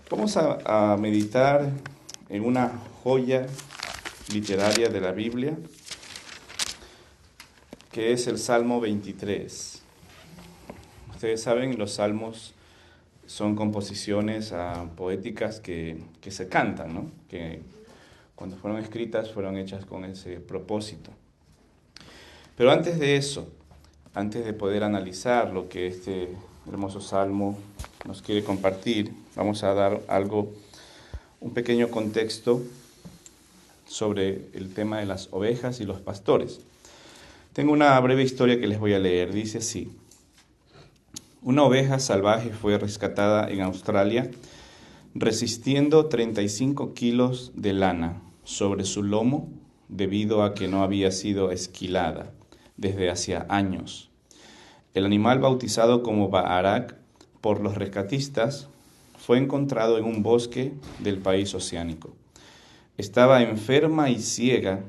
Vamos a meditar en una joya literaria de la Biblia, que es el Salmo 23. Ustedes saben, los salmos son composiciones poéticas que se cantan, ¿no? Que cuando fueron escritas fueron hechas con ese propósito. Pero antes de eso, antes de poder analizar lo que este hermoso salmo nos quiere compartir, vamos a dar un pequeño contexto sobre el tema de las ovejas y los pastores. Tengo una breve historia que les voy a leer. Dice así: una oveja salvaje fue rescatada en Australia, resistiendo 35 kilos de lana sobre su lomo debido a que no había sido esquilada desde hacía años. El animal, bautizado como Baarak por los rescatistas, fue encontrado en un bosque del país oceánico. Estaba enferma y ciega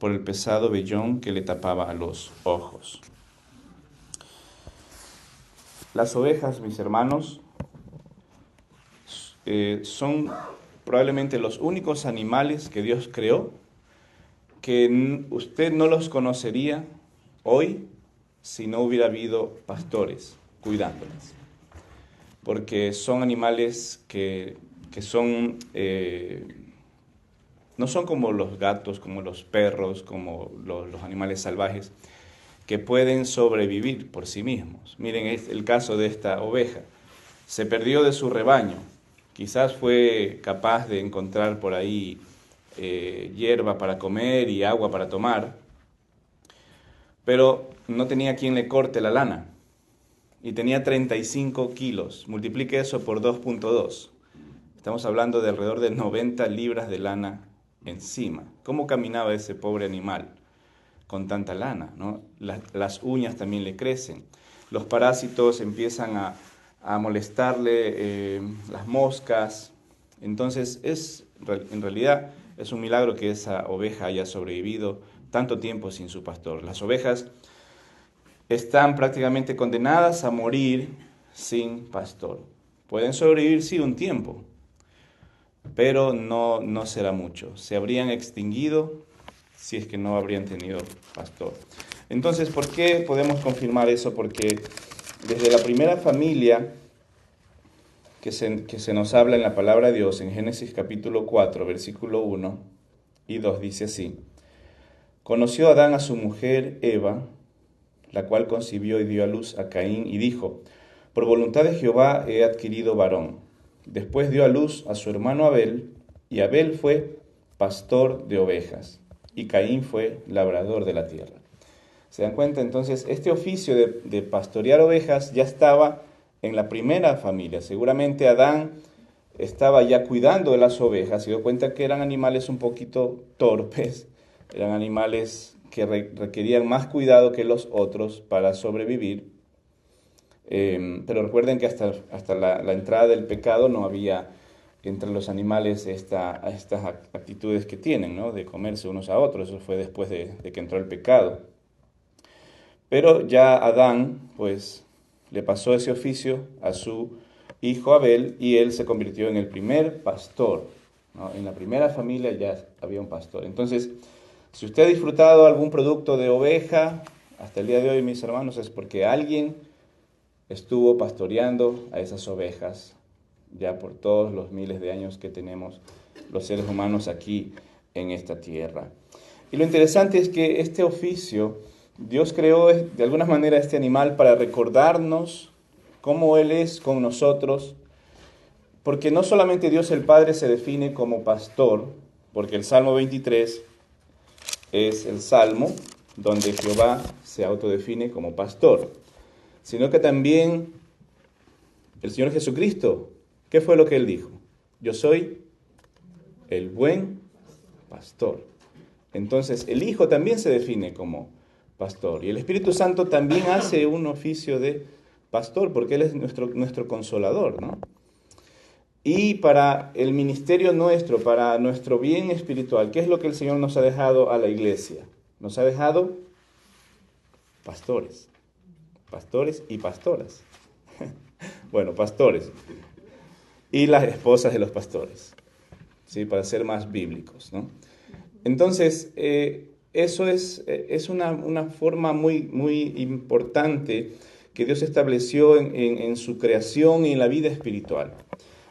por el pesado vellón que le tapaba los ojos. Las ovejas, mis hermanos, son probablemente los únicos animales que Dios creó que usted no los conocería hoy si no hubiera habido pastores cuidándolas. Porque son animales que son, no son como los gatos, como los perros, como los animales salvajes, que pueden sobrevivir por sí mismos. Miren el caso de esta oveja. Se perdió de su rebaño. Quizás fue capaz de encontrar por ahí hierba para comer y agua para tomar, pero no tenía quien le corte la lana. Y tenía 35 kilos. Multiplique eso por 2.2. Estamos hablando de alrededor de 90 libras de lana encima. ¿Cómo caminaba ese pobre animal con tanta lana, ¿no? Las uñas también le crecen. Los parásitos empiezan a molestarle, las moscas. Entonces, en realidad es un milagro que esa oveja haya sobrevivido tanto tiempo sin su pastor. Las ovejas están prácticamente condenadas a morir sin pastor. Pueden sobrevivir, sí, un tiempo, pero no será mucho. Se habrían extinguido si es que no habrían tenido pastor. Entonces, ¿por qué podemos confirmar eso? Porque desde la primera familia que se nos habla en la palabra de Dios, en Génesis capítulo 4, versículo 1 y 2, dice así: conoció Adán a su mujer Eva, la cual concibió y dio a luz a Caín, y dijo: por voluntad de Jehová he adquirido varón. Después dio a luz a su hermano Abel, y Abel fue pastor de ovejas, y Caín fue labrador de la tierra. ¿Se dan cuenta? Entonces, este oficio de pastorear ovejas ya estaba en la primera familia. Seguramente Adán estaba ya cuidando de las ovejas, se dio cuenta que eran animales un poquito torpes, eran animales que requerían más cuidado que los otros para sobrevivir. Pero recuerden que hasta la entrada del pecado no había entre los animales estas actitudes que tienen, ¿no? De comerse unos a otros. Eso fue después de que entró el pecado. Pero ya Adán, pues, le pasó ese oficio a su hijo Abel, y él se convirtió en el primer pastor, ¿no? En la primera familia ya había un pastor. Entonces, si usted ha disfrutado algún producto de oveja hasta el día de hoy, mis hermanos, es porque alguien estuvo pastoreando a esas ovejas ya por todos los miles de años que tenemos los seres humanos aquí en esta tierra. Y lo interesante es que este oficio, Dios creó de alguna manera este animal para recordarnos cómo Él es con nosotros, porque no solamente Dios el Padre se define como pastor, porque el Salmo 23 es el Salmo donde Jehová se autodefine como pastor, sino que también el Señor Jesucristo, ¿qué fue lo que Él dijo? Yo soy el buen pastor. Entonces, el Hijo también se define como pastor. Y el Espíritu Santo también hace un oficio de pastor, porque Él es nuestro consolador, ¿no? Y para el ministerio nuestro, para nuestro bien espiritual, ¿qué es lo que el Señor nos ha dejado a la iglesia? Nos ha dejado pastores y pastoras. Bueno, pastores. y las esposas de los pastores, ¿sí? Para ser más bíblicos, ¿no? Entonces, eso es una forma muy, muy importante que Dios estableció en su creación y en la vida espiritual.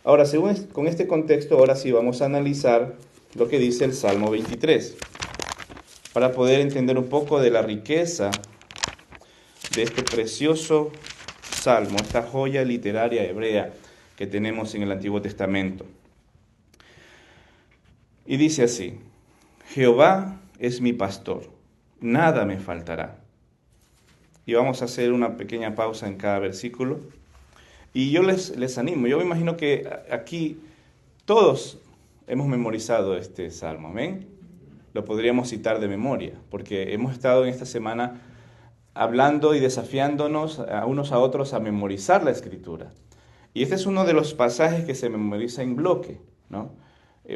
Ahora, con este contexto, ahora sí vamos a analizar lo que dice el Salmo 23, para poder entender un poco de la riqueza de este precioso salmo, esta joya literaria hebrea que tenemos en el Antiguo Testamento. Y dice así: Jehová es mi pastor, nada me faltará. Y vamos a hacer una pequeña pausa en cada versículo. Y yo les animo, yo me imagino que aquí todos hemos memorizado este salmo, ¿amén? Lo podríamos citar de memoria, porque hemos estado en esta semana hablando y desafiándonos a unos a otros a memorizar la Escritura. Y este es uno de los pasajes que se memoriza en bloque, ¿no?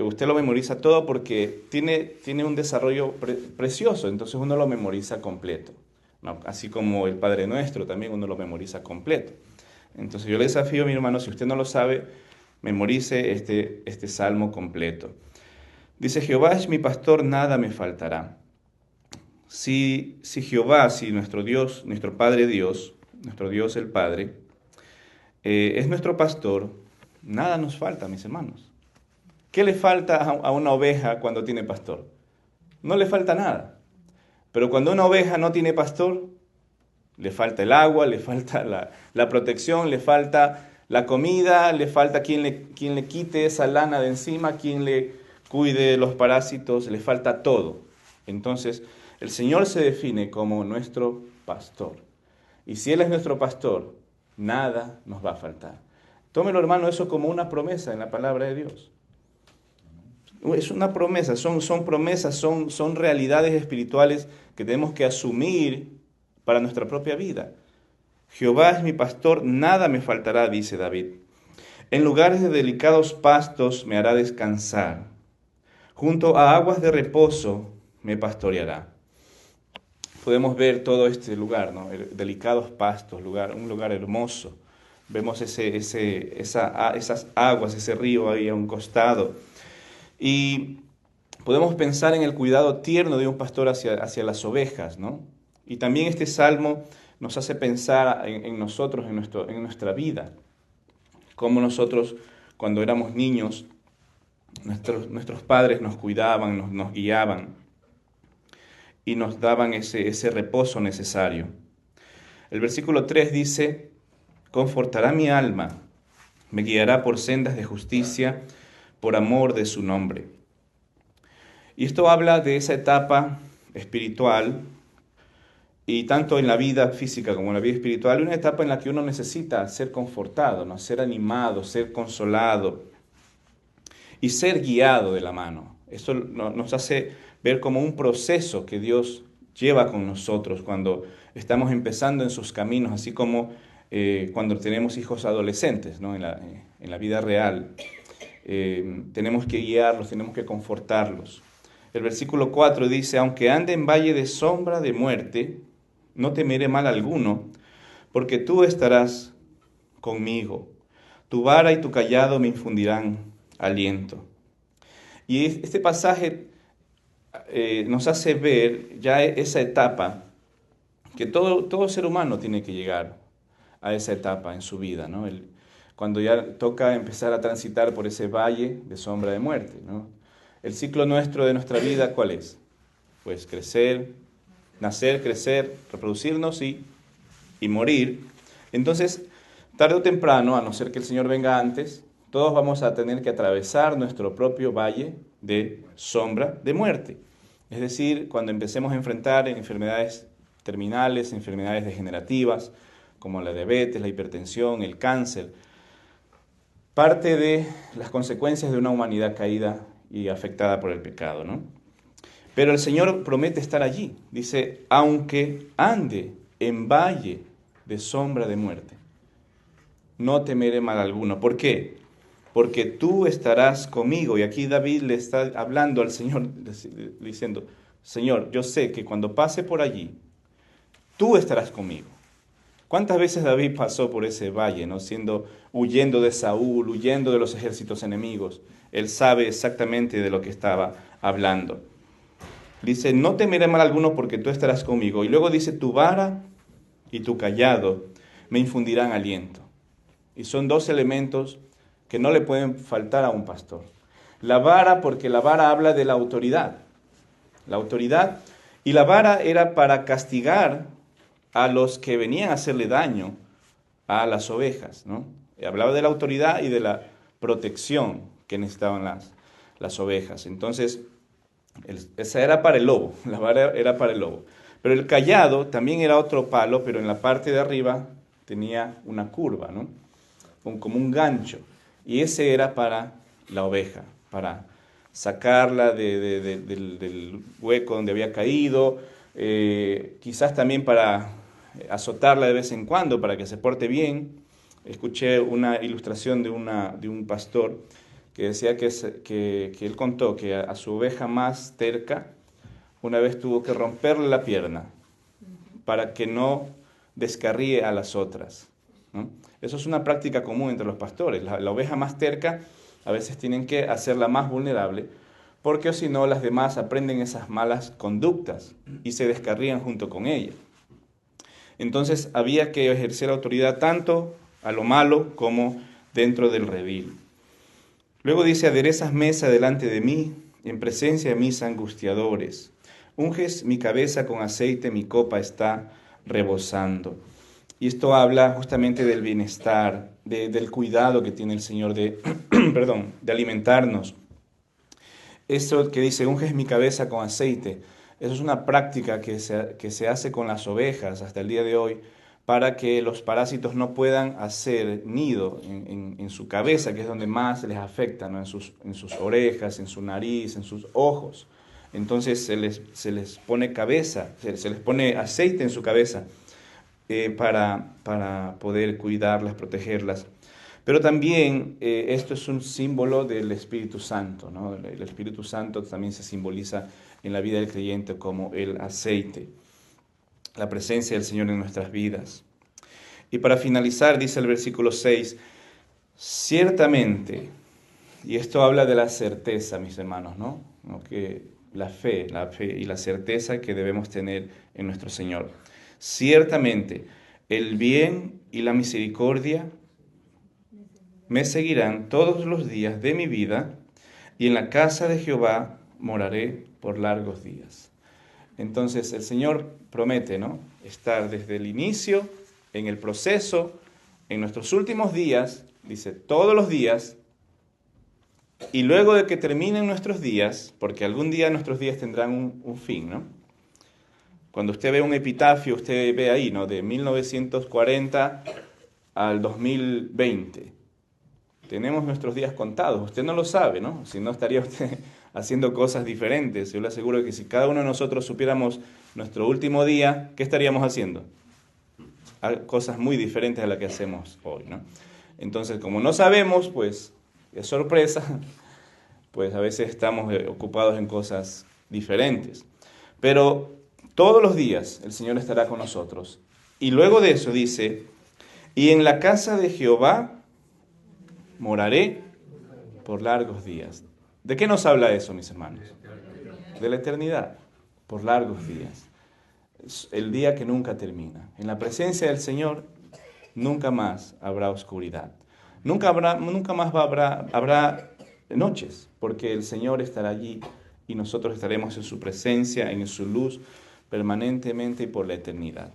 Usted lo memoriza todo porque tiene un desarrollo precioso, entonces uno lo memoriza completo, ¿no? Así como el Padre Nuestro también uno lo memoriza completo. Entonces yo le desafío, mi hermano, si usted no lo sabe, memorice este salmo completo. Dice: Jehová es mi pastor, nada me faltará. Si Jehová, si nuestro Dios, nuestro Padre Dios, nuestro Dios el Padre, es nuestro pastor, nada nos falta, mis hermanos. ¿Qué le falta a una oveja cuando tiene pastor? No le falta nada. Pero cuando una oveja no tiene pastor, le falta el agua, le falta la protección, le falta la comida, le falta quien le quite esa lana de encima, quien le cuide los parásitos, le falta todo. Entonces, el Señor se define como nuestro pastor. Y si Él es nuestro pastor, nada nos va a faltar. Tómelo, hermano, eso como una promesa en la palabra de Dios. Es una promesa, son promesas, son realidades espirituales que tenemos que asumir para nuestra propia vida. Jehová es mi pastor, nada me faltará, dice David. En lugares de delicados pastos me hará descansar. Junto a aguas de reposo me pastoreará. Podemos ver todo este lugar, ¿no? Delicados pastos, un lugar hermoso. Vemos esas aguas, ese río ahí a un costado. Y podemos pensar en el cuidado tierno de un pastor hacia las ovejas, ¿no? Y también este salmo nos hace pensar en nosotros, en nuestra vida. Cómo nosotros, cuando éramos niños, nuestros padres nos cuidaban, nos guiaban y nos daban ese reposo necesario. El versículo 3 dice: confortará mi alma, me guiará por sendas de justicia, por amor de su nombre. Y esto habla de esa etapa espiritual, y tanto en la vida física como en la vida espiritual, una etapa en la que uno necesita ser confortado, ¿no? Ser animado, ser consolado y ser guiado de la mano. Esto nos hace ver como un proceso que Dios lleva con nosotros cuando estamos empezando en sus caminos, así como cuando tenemos hijos adolescentes, ¿no? En la vida real. Tenemos que guiarlos, tenemos que confortarlos. El versículo 4 dice: aunque ande en valle de sombra de muerte, no temeré mal alguno, porque tú estarás conmigo. Tu vara y tu cayado me infundirán aliento. Y este pasaje nos hace ver ya esa etapa, que todo ser humano tiene que llegar a esa etapa en su vida, ¿no? Cuando ya toca empezar a transitar por ese valle de sombra de muerte, ¿no? El ciclo nuestro de nuestra vida, ¿cuál es? Pues nacer, crecer, reproducirnos y morir. Entonces, tarde o temprano, a no ser que el Señor venga antes, todos vamos a tener que atravesar nuestro propio valle de sombra de muerte. Es decir, cuando empecemos a enfrentar enfermedades terminales, enfermedades degenerativas, como la diabetes, la hipertensión, el cáncer, parte de las consecuencias de una humanidad caída y afectada por el pecado, ¿no? Pero el Señor promete estar allí. Dice: aunque ande en valle de sombra de muerte, no temeré mal alguno. ¿Por qué? Porque tú estarás conmigo. Y aquí David le está hablando al Señor, diciendo: Señor, yo sé que cuando pase por allí, tú estarás conmigo. ¿Cuántas veces David pasó por ese valle, ¿no? Huyendo de Saúl, huyendo de los ejércitos enemigos? Él sabe exactamente de lo que estaba hablando. Dice, no temeré mal alguno porque tú estarás conmigo. Y luego dice, tu vara y tu cayado me infundirán aliento. Y son dos elementos que no le pueden faltar a un pastor. La vara, porque la vara habla de la autoridad. La autoridad. Y la vara era para castigar a los que venían a hacerle daño a las ovejas, ¿no? Hablaba de la autoridad y de la protección que necesitaban las ovejas. Entonces, esa era para el lobo, la vara era para el lobo. Pero el cayado también era otro palo, pero en la parte de arriba tenía una curva, ¿no? Como un gancho. Y ese era para la oveja, para sacarla del hueco donde había caído, quizás también para azotarla de vez en cuando para que se porte bien. Escuché una ilustración de un pastor que decía que él contó que a su oveja más terca una vez tuvo que romperle la pierna para que no descarríe a las otras, ¿no? Eso es una práctica común entre los pastores. La oveja más terca a veces tienen que hacerla más vulnerable porque si no las demás aprenden esas malas conductas y se descarrían junto con ella. Entonces había que ejercer autoridad tanto a lo malo como dentro del redil. Luego dice, aderezas mesa delante de mí, en presencia de mis angustiadores. Unges mi cabeza con aceite, mi copa está rebosando. Y esto habla justamente del bienestar, del cuidado que tiene el Señor de, de alimentarnos. Esto que dice, unges mi cabeza con aceite, eso es una práctica que se hace con las ovejas hasta el día de hoy para que los parásitos no puedan hacer nido en su cabeza, que es donde más les afecta, ¿no? En sus orejas, en su nariz, en sus ojos. Entonces se les pone cabeza, se les pone aceite en su cabeza para poder cuidarlas, protegerlas. Pero también esto es un símbolo del Espíritu Santo, ¿no? El Espíritu Santo también se simboliza en la vida del creyente como el aceite, la presencia del Señor en nuestras vidas. Y para finalizar, dice el versículo 6, ciertamente, y esto habla de la certeza, mis hermanos, ¿no? Que la fe y la certeza que debemos tener en nuestro Señor. Ciertamente, el bien y la misericordia me seguirán todos los días de mi vida, y en la casa de Jehová moraré por largos días. Entonces el Señor promete, ¿no? Estar desde el inicio, en el proceso, en nuestros últimos días, dice todos los días, y luego de que terminen nuestros días, porque algún día nuestros días tendrán un fin, ¿no? Cuando usted ve un epitafio, usted ve ahí, ¿no? De 1940 al 2020. Tenemos nuestros días contados. Usted no lo sabe, ¿no? Si no, estaría usted haciendo cosas diferentes. Yo le aseguro que si cada uno de nosotros supiéramos nuestro último día, ¿qué estaríamos haciendo? Cosas muy diferentes a las que hacemos hoy, ¿no? Entonces, como no sabemos, pues, es sorpresa, pues a veces estamos ocupados en cosas diferentes. Pero todos los días el Señor estará con nosotros. Y luego de eso dice, y en la casa de Jehová moraré por largos días. ¿De qué nos habla eso, mis hermanos? De la eternidad, por largos días. El día que nunca termina. En la presencia del Señor nunca más habrá oscuridad. Nunca más habrá noches, porque el Señor estará allí y nosotros estaremos en su presencia, en su luz, permanentemente y por la eternidad.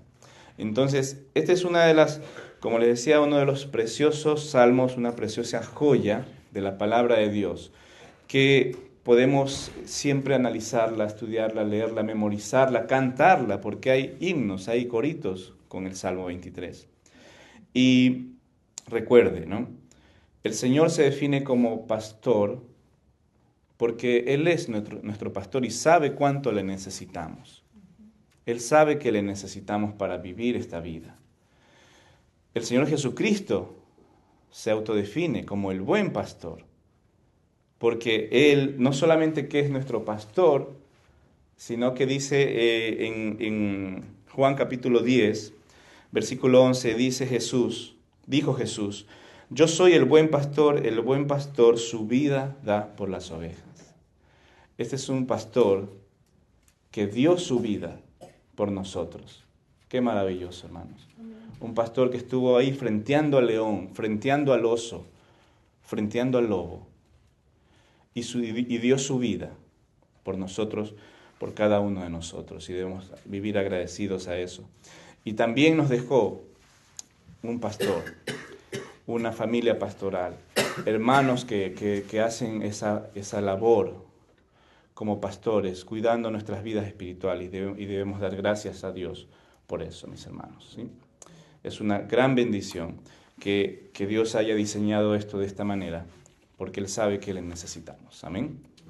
Entonces, esta es una de las, como les decía, uno de los preciosos salmos, una preciosa joya de la palabra de Dios, que podemos siempre analizarla, estudiarla, leerla, memorizarla, cantarla, porque hay himnos, hay coritos con el Salmo 23. Y recuerde, ¿no? El Señor se define como pastor porque Él es nuestro pastor y sabe cuánto le necesitamos. Él sabe que le necesitamos para vivir esta vida. El Señor Jesucristo se autodefine como el buen pastor, porque Él no solamente que es nuestro pastor, sino que dice en Juan capítulo 10, Versículo 11 dijo Jesús, yo soy el buen pastor su vida da por las ovejas. Este es un pastor que dio su vida por nosotros. Qué maravilloso, hermanos. Un pastor que estuvo ahí frenteando al león, frenteando al oso, frenteando al lobo, y dio su vida por nosotros, por cada uno de nosotros, y debemos vivir agradecidos a eso. Y también nos dejó un pastor, una familia pastoral, hermanos que hacen esa labor como pastores, cuidando nuestras vidas espirituales, y debemos dar gracias a Dios por eso, mis hermanos, ¿sí? Es una gran bendición que Dios haya diseñado esto de esta manera, porque Él sabe que le necesitamos. Amén.